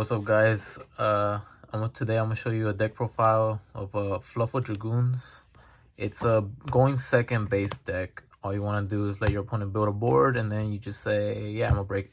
what's up, guys? Today I'm gonna show you a deck profile of Fluffal Dragoons. It's a going second base deck. All you want to do is let your opponent build a board, and then you just say, "Yeah, I'm gonna break."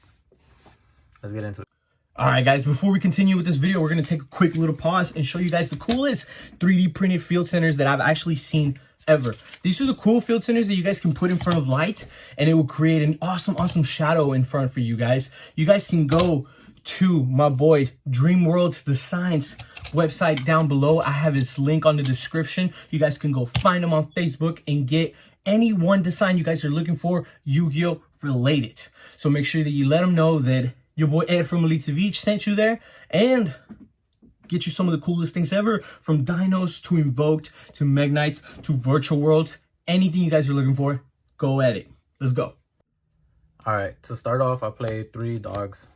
Let's get into it. All right, guys, before we continue with this video, we're going to take a quick little pause and show you guys the coolest 3D printed field centers that I've actually seen ever. These are the cool field centers that you guys can put in front of light, and it will create an awesome shadow in front for you guys. You guys can go to my boy Dream World's Designs website down below. I have his link on the description. You guys can go find him on Facebook and get any one design you guys are looking for, Yu-Gi-Oh related. So make sure that you let him know that your boy Ed from Savij sent you there, and get you some of the coolest things ever, from dinos to invoked to Megnites to virtual worlds. Anything you guys are looking for, go at it. Let's go. All right, to start off, I play 3 dogs.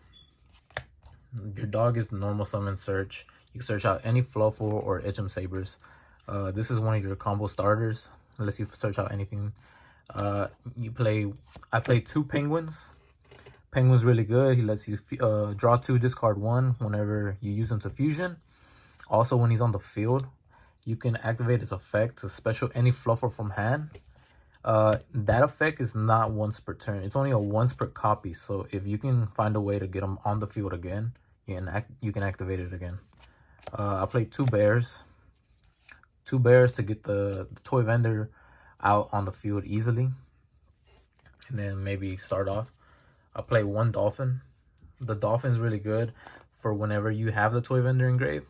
Your dog is the normal summon search. You can search out any Fluffal or Edgem Sabers. This is one of your combo starters. Unless you search out anything. I play 2 penguins. Penguin's really good. He lets you draw 2, discard 1 whenever you use him to fusion. Also, when he's on the field, you can activate his effect to special any Fluffal from hand. That effect is not once per turn. It's only a once per copy. So if you can find a way to get him on the field again, you can activate it again. I played 2 bears. 2 bears to get the toy vendor out on the field easily, and then maybe start off. I play 1 dolphin. The dolphin's really good for whenever you have the toy vendor engraved.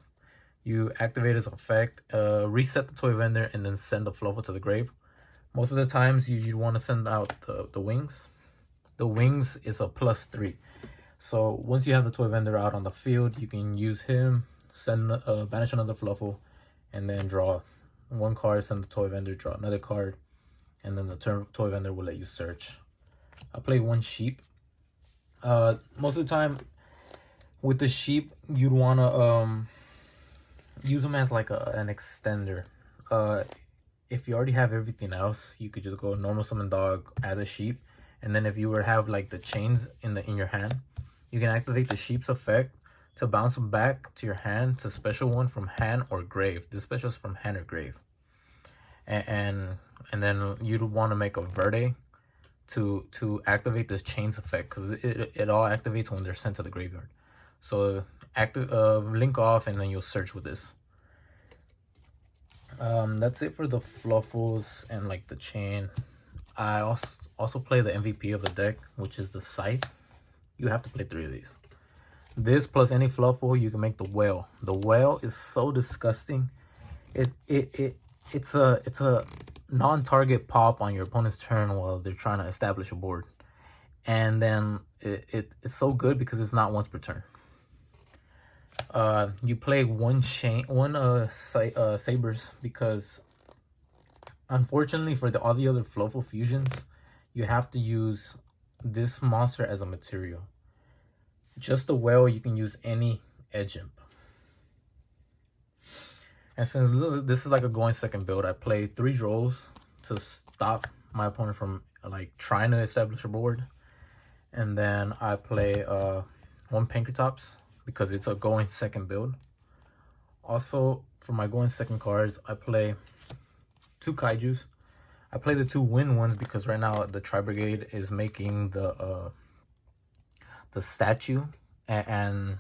You activate his effect, reset the toy vendor, and then send the Fluffal to the grave. Most of the times you want to send out the wings. The wings is a +3. So once you have the toy vendor out on the field, you can use him, banish another Fluffal, and then draw 1 card, send the toy vendor, draw another card, and then the toy vendor will let you search. I play 1 sheep. Most of the time with the sheep, you'd want to use them as like an extender. If you already have everything else, you could just go normal summon dog, add a sheep, and then if you were to have like the chains in your hand, you can activate the sheep's effect to bounce them back to your hand to special one from hand or grave. This special is from hand or grave, and then you'd want to make a verde to activate this chains effect, because it all activates when they're sent to the graveyard. So link off, and then you'll search with this. That's it for the Fluffals and like the chain. I also play the MVP of the deck, which is the Scythe. You have to play 3 of these. This plus any Fluffal, you can make the whale. The whale is so disgusting. It's a non-target pop on your opponent's turn while they're trying to establish a board, and then it's so good because it's not once per turn. You play 1 sabers, because unfortunately for all the other Fluffal fusions, you have to use this monster as a material. Just the whale, you can use any edge imp. And since this is like a going second build, I play 3 Drolls to stop my opponent from like trying to establish a board. And then I play 1 Pankratops, because it's a going second build. Also, for my going second cards, I play 2 Kaijus. I play the 2 win ones because right now the Tri-Brigade is making the statue, and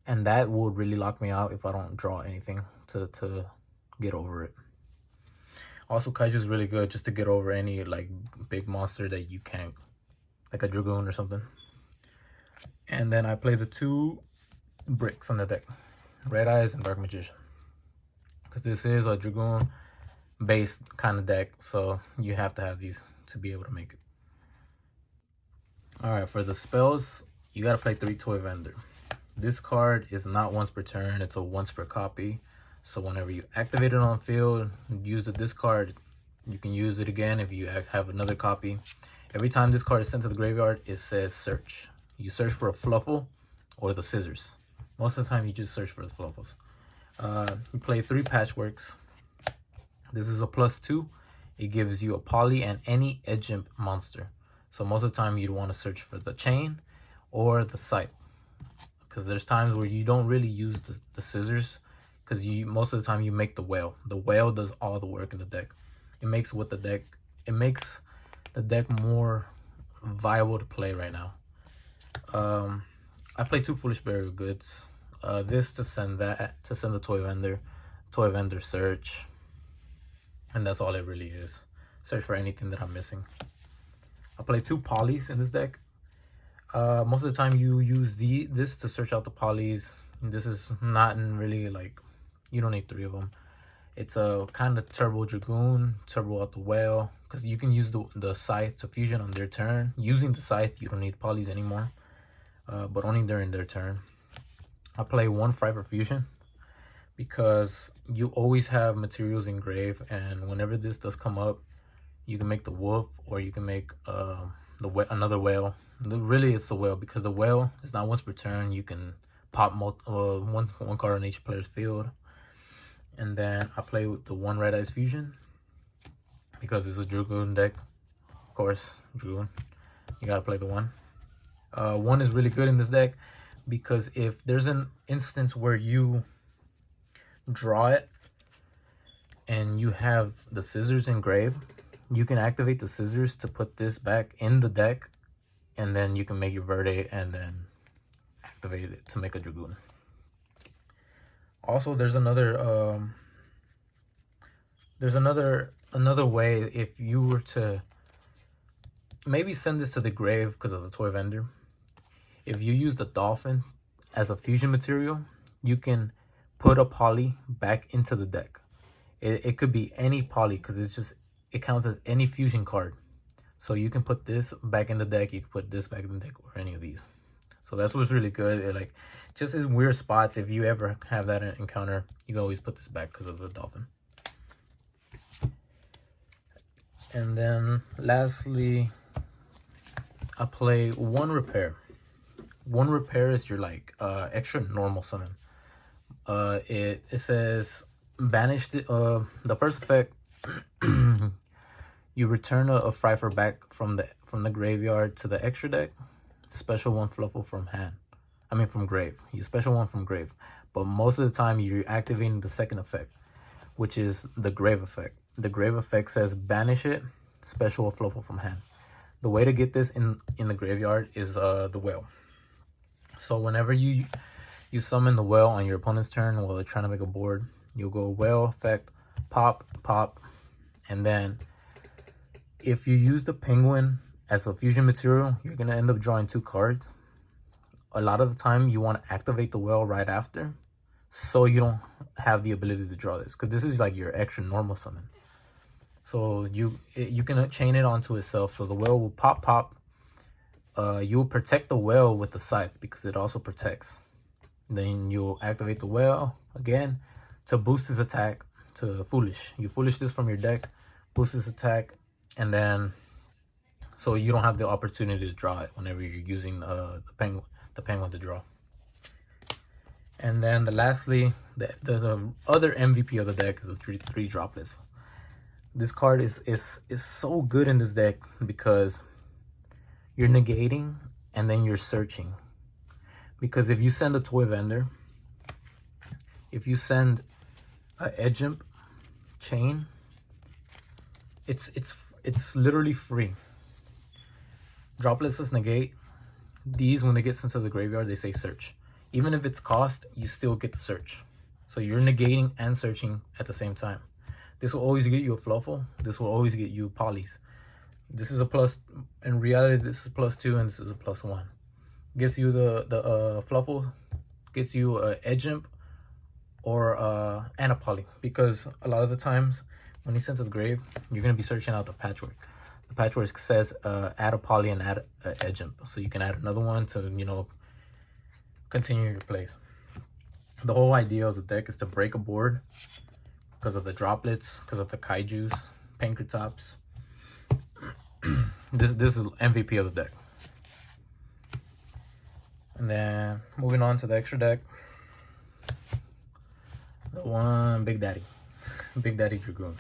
that would really lock me out if I don't draw anything to get over it. Also, Kaiju is really good just to get over any like big monster that you can't, like a Dragoon or something. And then I play the 2 bricks on the deck, Red Eyes and Dark Magician, because this is a Dragoon based kind of deck, so you have to have these to be able to make it. All right, for the spells, you got to play 3 Toy Vendor. This card is not once per turn, it's a once per copy. So whenever you activate it on field, use the discard, you can use it again if you have another copy. Every time this card is sent to the graveyard, it says search. You search for a Fluffal or the scissors. Most of the time you just search for the Fluffals. You play 3 Patchworks. This is a +2. It gives you a poly and any edge imp monster. So most of the time you'd want to search for the chain or the Scythe. because there's times where you don't really use the scissors, because most of the time you make the whale. The whale does all the work in the deck. It makes the deck more viable to play right now. I play 2 Foolish Burial Goods. This to send the toy vendor search, and that's all it really is. Search for anything that I'm missing. I play 2 polys in this deck. Most of the time you use this to search out the polys. This is not really like, you don't need 3 of them. It's a kind of turbo Dragoon, turbo out the whale, because you can use the scythe to fusion on their turn. Using the scythe, you don't need polys anymore, but only during their turn. I play 1 Friber Fusion because you always have materials in grave, and whenever this does come up, you can make the wolf, or you can make another whale. Really, it's the whale, because the whale is not once per turn. You can pop one card on each player's field. And then I play with the 1 Red Eyes Fusion because it's a Dragoon deck. Of course, Dragoon. You gotta play the 1. 1 is really good in this deck because if there's an instance where you draw it and you have the scissors engraved, you can activate the scissors to put this back in the deck, and then you can make your Verde and then activate it to make a Dragoon. Also, there's another way. If you were to maybe send this to the grave because of the toy vendor, if you use the dolphin as a fusion material, you can put a poly back into the deck. It could be any poly, because it counts as any fusion card. So you can put this back in the deck, you can put this back in the deck, or any of these. So that's what's really good. It, like, just in weird spots, if you ever have that encounter, you can always put this back because of the dolphin. And then lastly, I play 1 Repair. 1 Repair is your like extra normal summon. It says banish the first effect. You return a Frifer back from the graveyard to the extra deck. Special 1 Fluffal from hand. I mean from grave. You special 1 from grave. But most of the time you're activating the second effect, which is the grave effect. The grave effect says banish it, special a Fluffal from hand. The way to get this in the graveyard is the whale. So whenever you summon the whale on your opponent's turn while they're trying to make a board, you'll go whale effect, pop, pop, and then if you use the penguin as a fusion material, you're going to end up drawing 2 cards. A lot of the time, you want to activate the whale right after, so you don't have the ability to draw this, because this is like your extra normal summon. So you can chain it onto itself, so the whale will pop, pop. You'll protect the whale with the scythe, because it also protects. Then you'll activate the whale again to boost his attack to Foolish. You Foolish this from your deck, boost his attack, and then so you don't have the opportunity to draw it whenever you're using the penguin to draw. And then lastly, the other MVP of the deck is the 3 droplets. This card is so good in this deck because you're negating and then you're searching. Because if you send a toy vendor, if you send a Edgemp chain, it's literally free. Droplets says negate. These, when they get sent to the graveyard, they say search. Even if it's cost, you still get the search. So you're negating and searching at the same time. This will always get you a Fluffal. This will always get you polys. This is a plus. In reality, this is +2 and this is a +1. Gets you the Fluffal, gets you a Edgemp or and a poly. Because a lot of the times when you send to the grave, you're gonna be searching out the patchwork. The patchwork says add a poly and add an Edgemp, so you can add another one to, you know, continue your plays. The whole idea of the deck is to break a board because of the droplets, because of the kaijus, Pankratops. This is MVP of the deck. And then moving on to the extra deck, the one Big Daddy, Big Daddy Dragoon.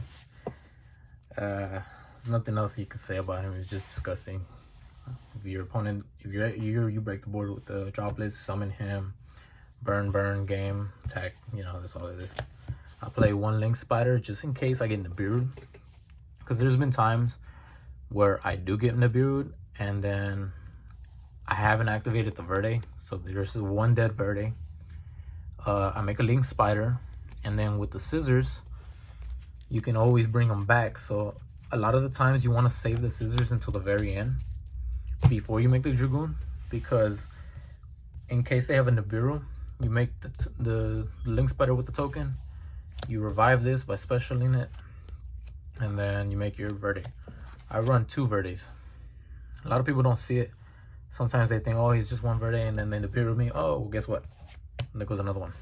There's nothing else you can say about him. It's just disgusting. If your opponent, if you break the board with the droplets, summon him, burn game attack. You know, that's all it is. I play one Link Spider just in case I get Nibiru, because there's been times where I do get Nibiru and then I haven't activated the Verde, so there's one dead Verde. I make a Link Spider, and then with the scissors you can always bring them back. So a lot of the times you want to save the scissors until the very end before you make the Dragoon, because in case they have a Nibiru, you make the Link Spider with the token, you revive this by specialing it, and then you make your Verde. I run 2 Verdes. A lot of people don't see it. Sometimes they think, oh, he's just one Verde, and then they Nibiru me. Oh, well, guess what? And there goes another one.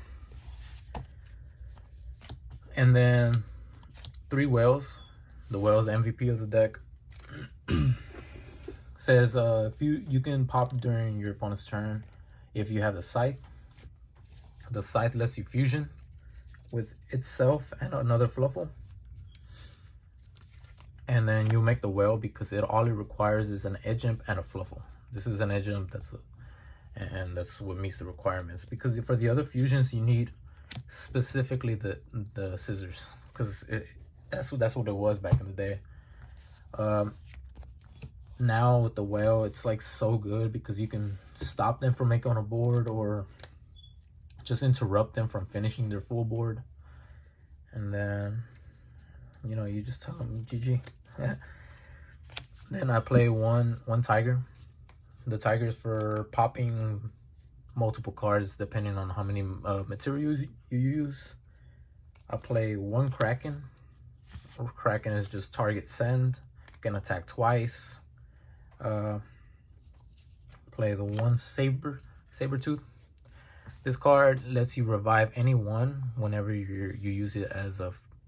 And then 3 whales. The whale's the MVP of the deck. Says if you can pop during your opponent's turn if you have the scythe. The scythe lets you fusion with itself and another Fluffal. And then you make the whale because all it requires is an edge imp and a Fluffal. This is an edge imp, and that's what meets the requirements. Because for the other fusions, you need specifically the scissors, because that's what it was back in the day. Now with the whale, it's like so good because you can stop them from making a board or just interrupt them from finishing their full board, and then you know, you just tell them GG. Then I play one tiger. The tiger is for popping multiple cards depending on how many materials you use. I play one kraken. Kraken is just target send, can attack twice. Play the one saber tooth. This card lets you revive any one whenever you use it as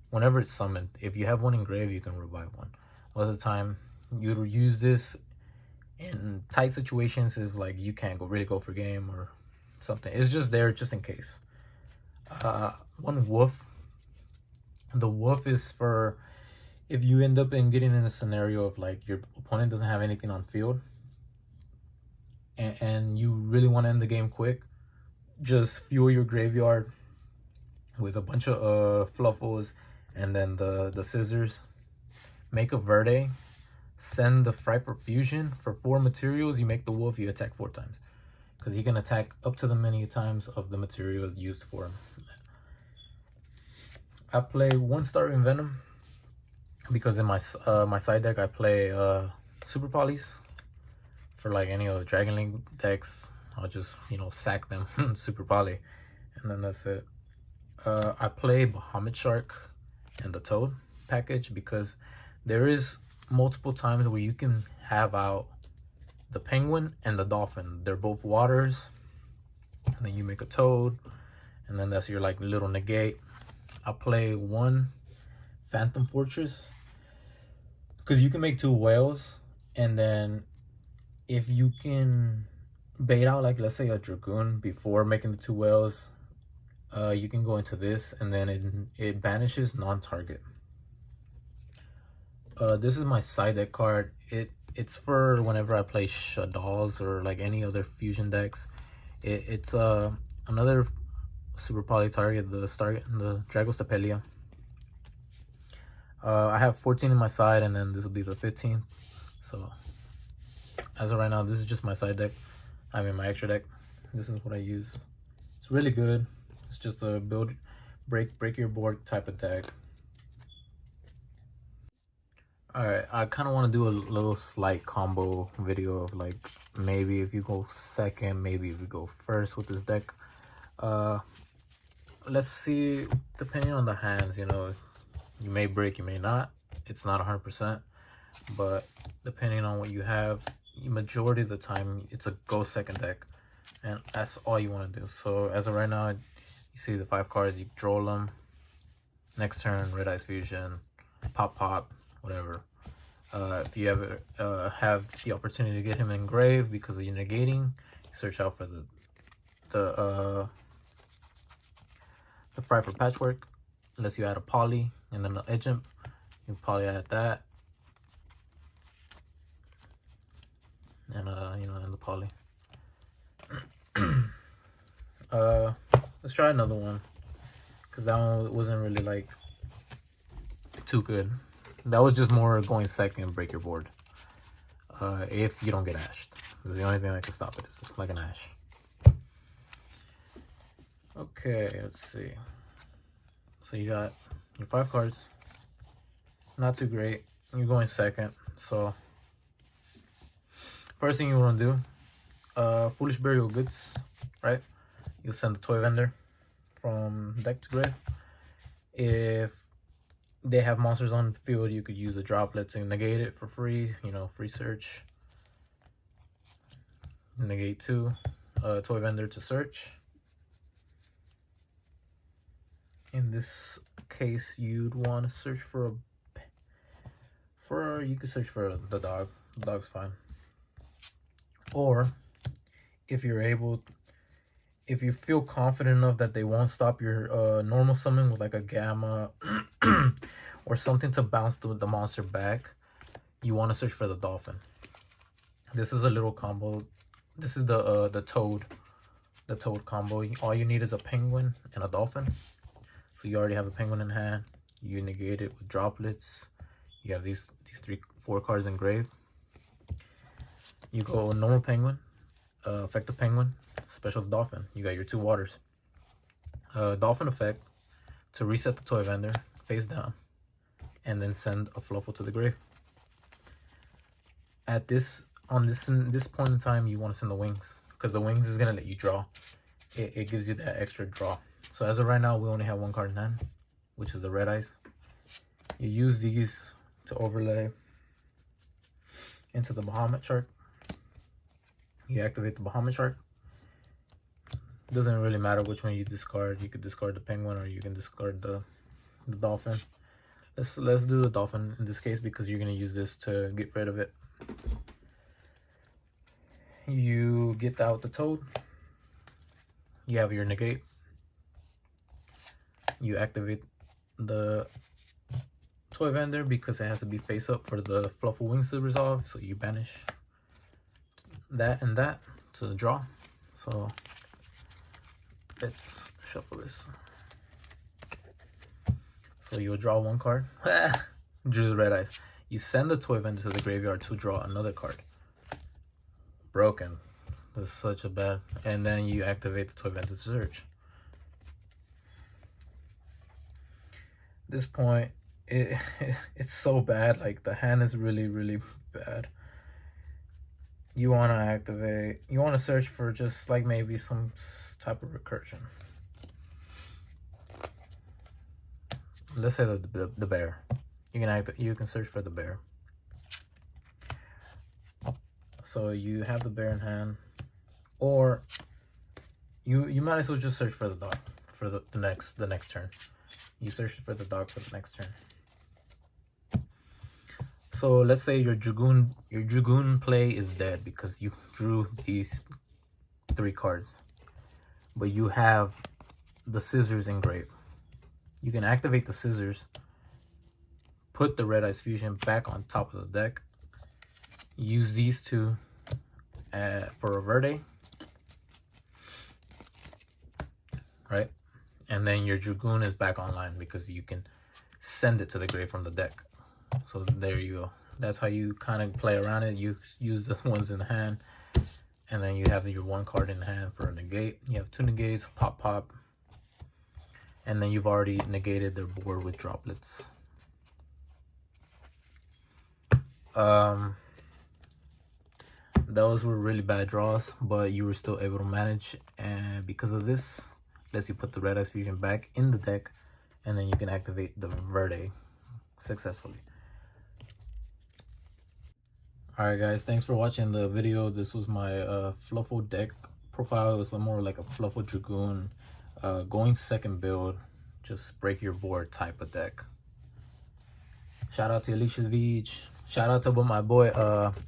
whenever it's summoned. If you have one in grave, you can revive one. Most of the time you use this in tight situations if like you can't really go for game or something. It's just there just in case. One wolf. The wolf is for if you end up getting in a scenario of like your opponent doesn't have anything on field and you really want to end the game quick, just fuel your graveyard with a bunch of Fluffals and then the scissors. Make a Verde, send the Frightful Fusion for 4 materials. You make the wolf, you attack 4 times, because he can attack up to the many times of the material used for him. I play 1 Starving Venom because in my side deck I play Super Polys. For like any of the Dragon Link decks, I'll just, you know, sack them Super Poly, and then that's it. I play Bahamut Shark and the Toad package because there is multiple times where you can have out the penguin and the dolphin. They're both waters, and then you make a toad, and then that's your like little negate. I play 1 Phantom Fortress because you can make 2 whales, and then if you can bait out like, let's say, a Dragoon before making the 2 whales, you can go into this, and then it banishes non-target. This is my side deck card. It's for whenever I play Shaddolls or like any other fusion decks. It's another Super Poly target, the Dragostapelia. I have 14 in my side, and then this will be the 15th. So as of right now, this is just my side deck. I mean my extra deck. This is what I use. It's really good. It's just a build, break your board type of deck. Alright, I kind of want to do a little slight combo video of like maybe if you go second, maybe if you go first with this deck. Let's see, depending on the hands, you know, you may break, you may not. It's not 100%, but depending on what you have, majority of the time it's a go second deck, and that's all you want to do. So as of right now, you see the 5 cards, you draw them. Next turn, Red Eyes Fusion, pop, whatever. If you ever have the opportunity to get him in grave because of your negating, you search out for the Frightful Patchwork. Unless you add a poly and then the edge imp, you poly add that, and you know, and the poly. Let's try another one, because that one wasn't really like too good. That was just more going second and break your board. If you don't get ashed. That's the only thing that can stop it, is like an ash. Okay, let's see. So you got your 5 cards. Not too great. You're going second. So first thing you want to do, Foolish Burial Goods, right? You'll send the toy vendor from deck to grave. If they have monsters on the field, you could use a droplet to negate it for free, you know, free search. Negate 2, toy vendor to search. In this case, you'd want to search for you could search for the dog. The dog's fine. Or if you're able, if you feel confident enough that they won't stop your normal summon with like a gamma or something to bounce the monster back, you want to search for the dolphin. This is a little combo. This is the toad combo. All you need is a penguin and a dolphin. So you already have a penguin in hand. You negate it with droplets. You have these 4 cards engraved. You go normal penguin, effective penguin, special dolphin. You got your 2 waters. Dolphin effect to reset the toy vendor face down, and then send a Fluffal to the grave. At this point in time, you want to send the wings, because the wings is gonna let you draw. It gives you that extra draw. So as of right now, we only have 1 card in hand, which is the red eyes. You use these to overlay into the Bahamut shark. You activate the Bahamut shark. Doesn't really matter which one you discard. You could discard the penguin, or you can discard the dolphin. Let's do the dolphin in this case, because you're gonna use this to get rid of it. You get out the toad. You have your negate. You activate the toy vendor because it has to be face up for the Fluffal wings to resolve. So you banish that and that to draw. So let's shuffle this. So you'll draw 1 card. Drew the red eyes. You send the toy vendor to the graveyard to draw another card. Broken. This is such a bad. And then you activate the toy vendor to search. This point, it's so bad. Like, the hand is really bad. You want to activate, you want to search for just like maybe some type of recursion. Let's say the bear. You can search for the bear. So you have the bear in hand, or you might as well just search for the dog for the next turn. You search for the dog for the next turn. So let's say your Dragoon play is dead because you drew these 3 cards, but you have the scissors engraved. You can activate the scissors, put the Red Eyes Fusion back on top of the deck, use these 2 for a Verde, right? And then your Dragoon is back online because you can send it to the grave from the deck. So there you go. That's how you kind of play around it. You use the ones in the hand, and then you have your 1 card in hand for a negate. You have 2 negates, pop, and then you've already negated their board with droplets. Those were really bad draws, but you were still able to manage, and because of this, lets you put the Red Eyes Fusion back in the deck, and then you can activate the Verde successfully. Alright guys, thanks for watching the video. This was my Fluffal deck profile. It was more like a Fluffal Dragoon going second build, just break your board type of deck. Shout out to Savij. Shout out to my boy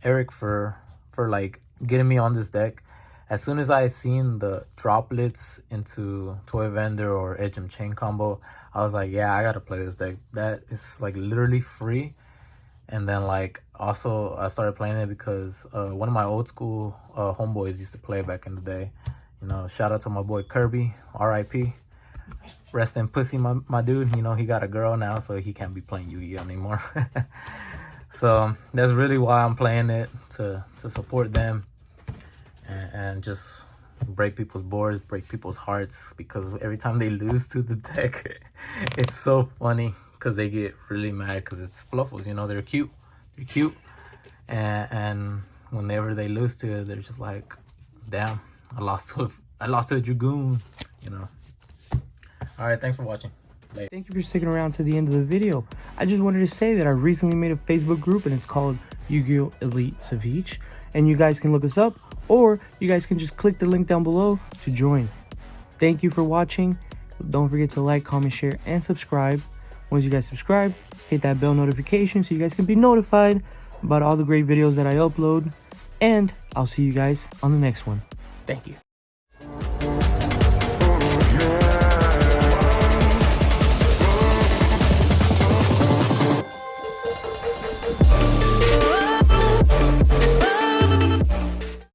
Eric for like getting me on this deck. As soon as I seen the droplets into Toy Vendor or Edge and Chain combo, I was like, yeah, I gotta play this deck. That is like literally free. And then like also I started playing it because one of my old school homeboys used to play back in the day. You know, shout out to my boy Kirby, R.I.P. Rest in pussy, my dude. You know, he got a girl now, so he can't be playing Yu-Gi-Oh anymore. So that's really why I'm playing it, to support them and just break people's boards, break people's hearts, because every time they lose to the deck, it's so funny because they get really mad because it's Fluffals. You know, they're cute, and whenever they lose to it, they're just like, damn, I lost to a Dragoon. You know. All right, thanks for watching. Later. Thank you for sticking around to the end of the video. I just wanted to say that I recently made a Facebook group and it's called YuGiOh Elite Savij, and you guys can look us up, or you guys can just click the link down below to join. Thank you for watching. Don't forget to like, comment, share, and subscribe. Once you guys subscribe, hit that bell notification so you guys can be notified about all the great videos that I upload, and I'll see you guys on the next one. Thank you.